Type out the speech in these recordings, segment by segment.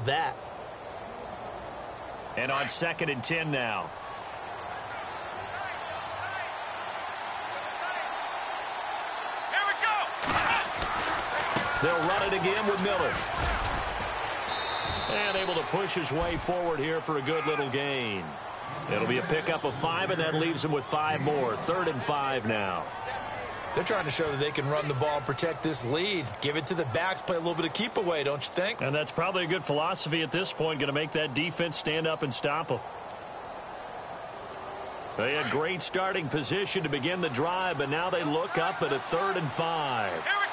that. And on 2nd and 10 now. Here we go. They'll run it again with Miller. And able to push his way forward here for a good little gain. It'll be a pickup of 5, and that leaves him with 5 more. 3rd and 5 now. They're trying to show that they can run the ball and protect this lead. Give it to the backs, play a little bit of keep away, don't you think? And that's probably a good philosophy at this point, going to make that defense stand up and stop them. They had great starting position to begin the drive, but now they look up at a 3rd and 5. Here we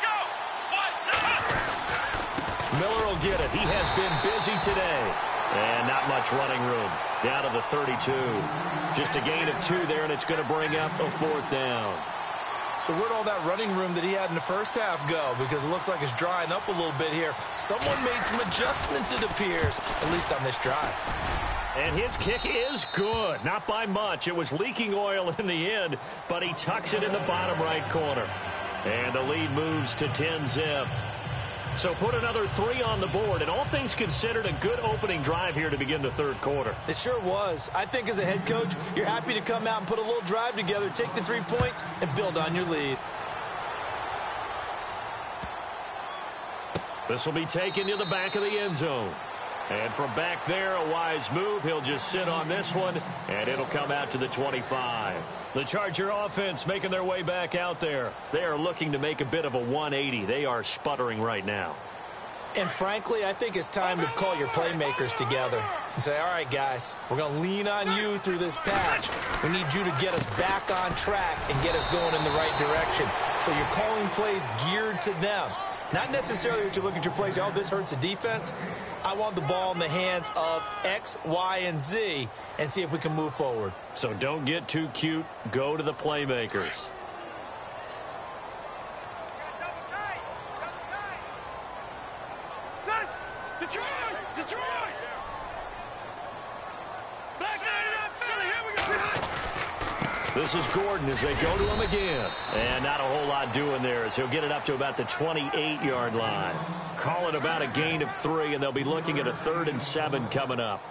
go. Miller will get it. He has been busy today. And not much running room. Down to the 32. Just a gain of 2 there, and it's going to bring up a 4th down. So where'd all that running room that he had in the first half go? Because it looks like it's drying up a little bit here. Someone made some adjustments, it appears, at least on this drive. And his kick is good. Not by much. It was leaking oil in the end, but he tucks it in the bottom right corner. And the lead moves to 10-zip. So put another 3 on the board, and all things considered, a good opening drive here to begin the 3rd quarter. It sure was. I think as a head coach, you're happy to come out and put a little drive together, take the 3 points, and build on your lead. This will be taken to the back of the end zone. And from back there, a wise move. He'll just sit on this one, and it'll come out to the 25. The Charger offense making their way back out there. They are looking to make a bit of a 180. They are sputtering right now. And frankly, I think it's time to call your playmakers together and say, all right, guys, we're going to lean on you through this patch. We need you to get us back on track and get us going in the right direction. So you're calling plays geared to them. Not necessarily that you look at your plays, oh, this hurts the defense. I want the ball in the hands of X, Y, and Z and see if we can move forward. So don't get too cute. Go to the playmakers. Detroit! Detroit! Back up, Philly, here we go! This is Gordon as they go to him again. And not a whole lot doing there as he'll get it up to about the 28-yard line. Call it about a gain of 3, and they'll be looking at a 3rd and 7 coming up.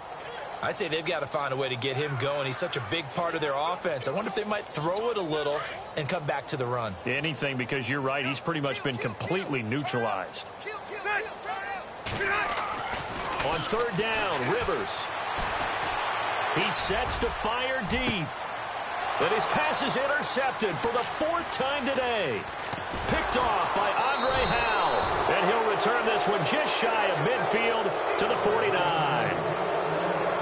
I'd say they've got to find a way to get him going. He's such a big part of their offense. I wonder if they might throw it a little and come back to the run. Anything, because you're right. He's pretty much been completely neutralized. On 3rd down, Rivers. He sets to fire deep. But his pass is intercepted for the 4th time today. Picked off by Andre Howe. And he'll return this one just shy of midfield to the 49.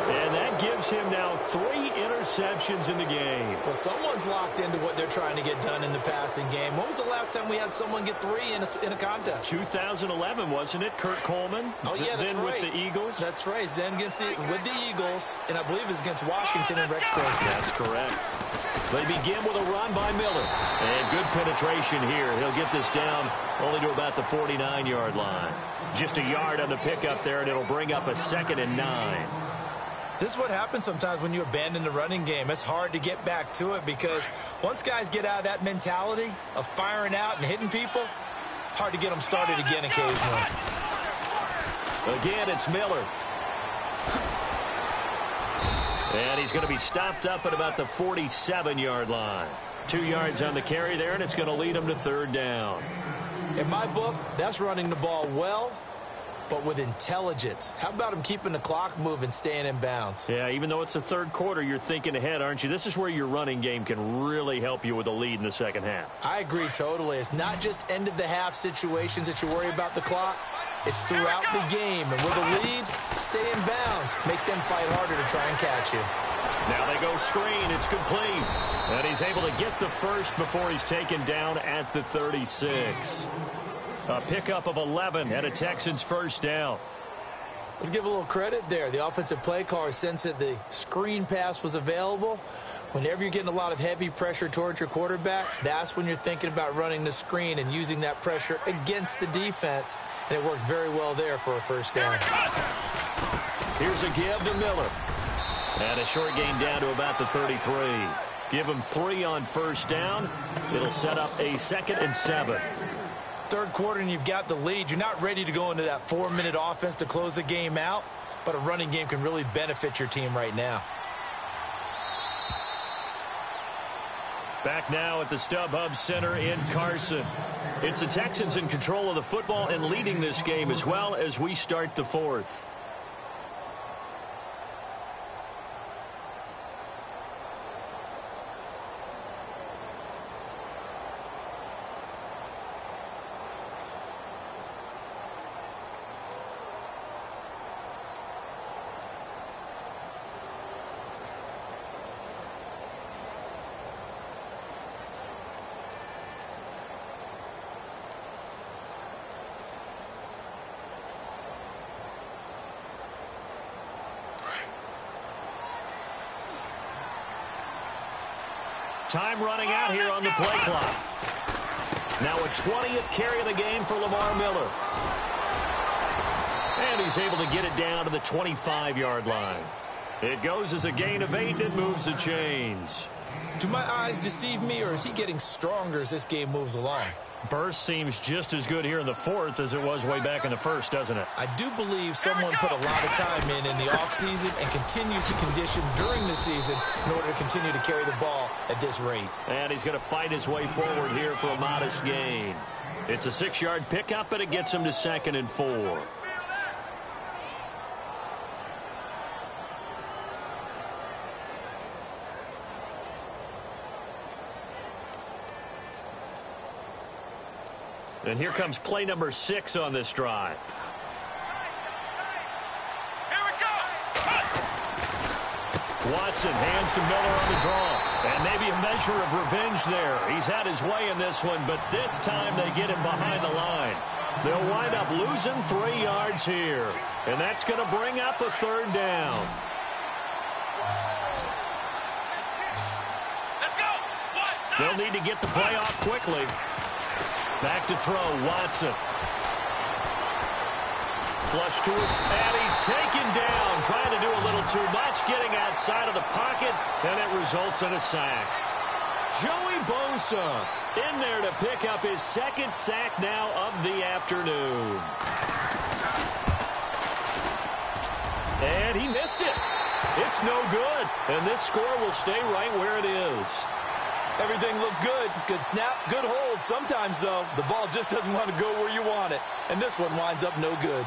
And that gives him now 3 interceptions in the game. Well, someone's locked into what they're trying to get done in the passing game. When was the last time we had someone get 3 in a contest? 2011, wasn't it? Kurt Coleman? Oh, yeah, that's then right. with the Eagles? That's right. Then with the Eagles, and I believe it's against Washington and Rex Grossman. That's correct. They begin with a run by Miller. And good penetration here. He'll get this down only to about the 49-yard line. Just a yard on the pickup there, and it'll bring up a 2nd and 9. This is what happens sometimes when you abandon the running game. It's hard to get back to it because once guys get out of that mentality of firing out and hitting people, hard to get them started again occasionally. Again, it's Miller. And he's going to be stopped up at about the 47-yard line. 2 yards on the carry there, and it's going to lead him to 3rd down. In my book, that's running the ball well, but with intelligence. How about him keeping the clock moving, staying in bounds? Yeah, even though it's the 3rd quarter, you're thinking ahead, aren't you? This is where your running game can really help you with a lead in the 2nd half. I agree totally. It's not just end-of-the-half situations that you worry about the clock. It's throughout the game. And with a lead, stay in bounds. Make them fight harder to try and catch you. Now they go screen. It's complete. And he's able to get the first before he's taken down at the 36. A pickup of 11 and a Texans 1st down. Let's give a little credit there. The offensive play caller sensed that the screen pass was available. Whenever you're getting a lot of heavy pressure towards your quarterback, that's when you're thinking about running the screen and using that pressure against the defense. And it worked very well there for a 1st down. Here's a give to Miller. And a short gain down to about the 33. Give him 3 on 1st down. It'll set up a 2nd and 7. Third quarter and you've got the lead. You're not ready to go into that 4-minute offense to close the game out, but a running game can really benefit your team right now. Back now at the StubHub Center in Carson. It's the Texans in control of the football and leading this game as well as we start the fourth. Time running out here on the play clock. Now a 20th carry of the game for Lamar Miller. And he's able to get it down to the 25-yard line. It goes as a gain of 8 and moves the chains. Do my eyes deceive me, or is he getting stronger as this game moves along? Burst seems just as good here in the fourth as it was way back in the first, doesn't it? I do believe someone put a lot of time in the offseason and continues to condition during the season in order to continue to carry the ball at this rate. And he's going to fight his way forward here for a modest gain. It's a 6-yard pickup, but it gets him to 2nd and 4. And here comes play number 6 on this drive. Here we go. Watson hands to Miller on the draw. And maybe a measure of revenge there. He's had his way in this one, but this time they get him behind the line. They'll wind up losing 3 yards here. And that's going to bring up a 3rd down. Let's go. They'll need to get the play off quickly. Back to throw, Watson. Flush to his, and he's taken down. Trying to do a little too much, getting outside of the pocket, and it results in a sack. Joey Bosa in there to pick up his 2nd sack now of the afternoon. And he missed it. It's no good, and this score will stay right where it is. Everything looked good. Good snap, good hold. Sometimes, though, the ball just doesn't want to go where you want it. And this one winds up no good.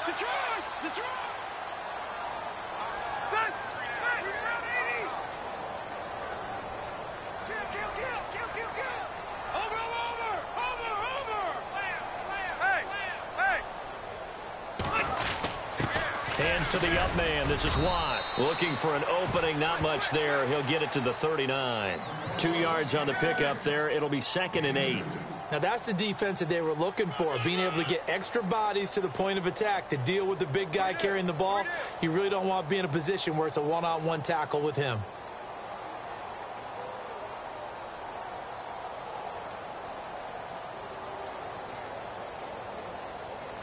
Detroit! Detroit! Set! Set! Kill! Over! Hey! Hey! Hands to the up man. This is Watt. Looking for an opening. Not much there. He'll get it to the 39. 2 yards on the pickup there. It'll be 2nd and 8. Now, that's the defense that they were looking for, being able to get extra bodies to the point of attack to deal with the big guy carrying the ball. You really don't want to be in a position where it's a one-on-one tackle with him.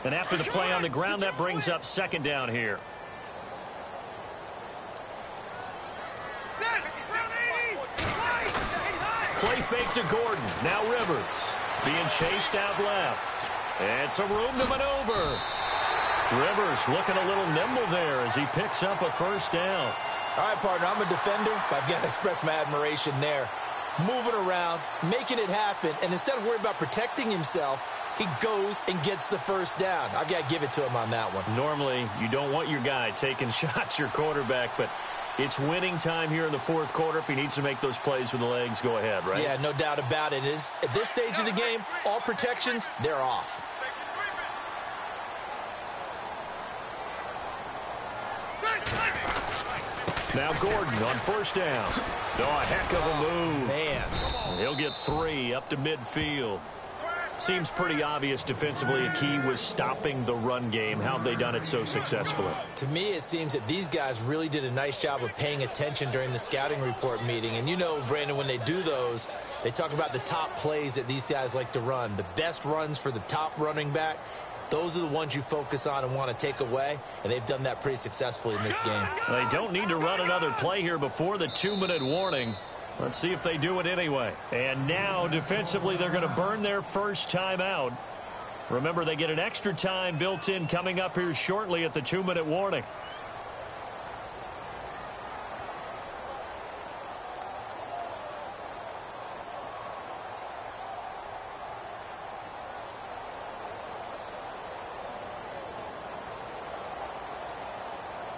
And after the play on the ground, that brings up 2nd down here. Play fake to Gordon. Now Rivers. Being chased out left. And some room to maneuver. Rivers looking a little nimble there as he picks up a 1st down. All right, partner, I'm a defender, but I've got to express my admiration there. Moving around, making it happen, and instead of worrying about protecting himself, he goes and gets the 1st down. I've got to give it to him on that one. Normally, you don't want your guy taking shots, your quarterback, but it's winning time here in the 4th quarter. If he needs to make those plays with the legs, go ahead, right? Yeah, no doubt about it. At this stage of the game, all protections, they're off. Now Gordon on 1st down. Oh, a heck of a move. Man. He'll get 3 up to midfield. Seems pretty obvious defensively a key was stopping the run game. How have they done it so successfully? To me, it seems that these guys really did a nice job of paying attention during the scouting report meeting. And you know, Brandon, when they do those, they talk about the top plays that these guys like to run. The best runs for the top running back. those are the ones you focus on and want to take away, and they've done that pretty successfully in this game. They don't need to run another play here before the 2-minute warning. Let's see if they do it anyway. And now, defensively, they're going to burn their first timeout. Remember, they get an extra time built in coming up here shortly at the 2-minute warning.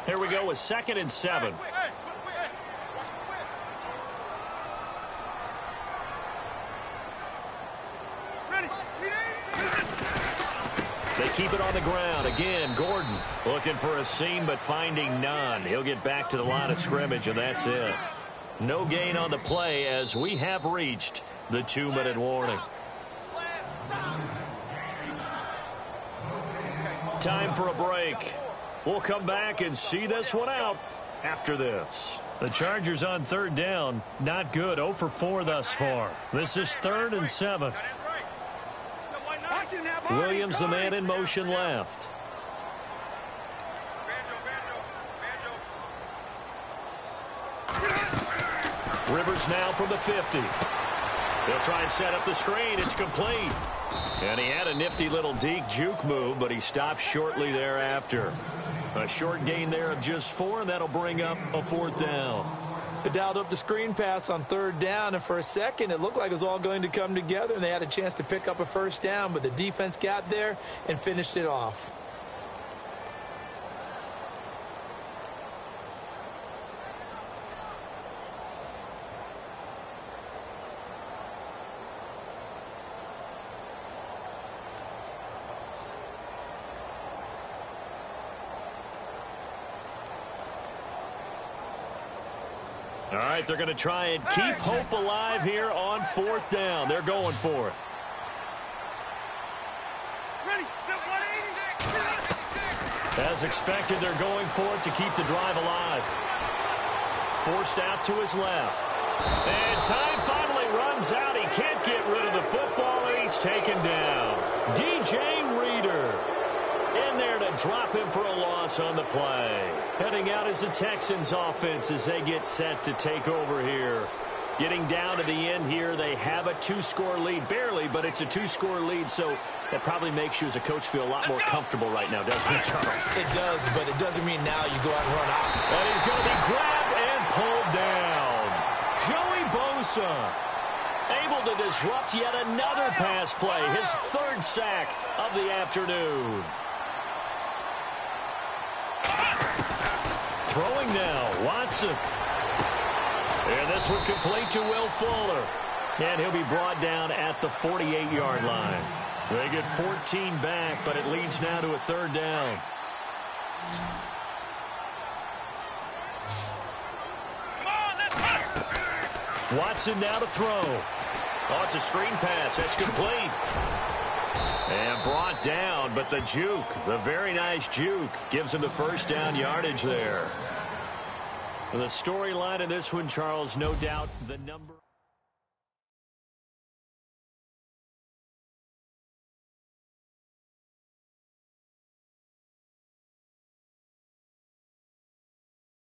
Here we go with 2nd and 7. They keep it on the ground. Again, Gordon looking for a seam but finding none. He'll get back to the line of scrimmage, and that's it. No gain on the play as we have reached the 2-minute warning. Time for a break. We'll come back and see this one out after this. The Chargers on 3rd down. Not good. 0 for 4 thus far. This is 3rd and 7. Williams, the man in motion left. Rivers now from the 50. They'll try and set up the screen. It's complete. And he had a nifty little deke juke move, but he stopped shortly thereafter. A short gain there of just 4, and that'll bring up a 4th down. They dialed up the screen pass on 3rd down, and for a second it looked like it was all going to come together, and they had a chance to pick up a 1st down, but the defense got there and finished it off. All right, they're going to try and keep hope alive here on 4th down. They're going for it. As expected, they're going for it to keep the drive alive. Forced out to his left. And time finally runs out. He can't get rid of the football, and he's taken down. DJ Reader in there to drop him for a loss on the play. Heading out is the Texans offense as they get set to take over here. Getting down to the end here, they have a 2-score lead. Barely, but it's a 2-score lead, so that probably makes you as a coach feel a lot more comfortable right now, doesn't it, Charles? It does, but it doesn't mean now you go out and run out. And he's going to be grabbed and pulled down. Joey Bosa able to disrupt yet another pass play. His 3rd sack of the afternoon. Throwing now, Watson. And this one complete to Will Fuller. And he'll be brought down at the 48-yard line. They get 14 back, but it leads now to a 3rd down. Watson now to throw. Oh, it's a screen pass. That's complete. And brought down, but the juke, the very nice juke, gives him the 1st down yardage there. The storyline in this one, Charles, no doubt the number.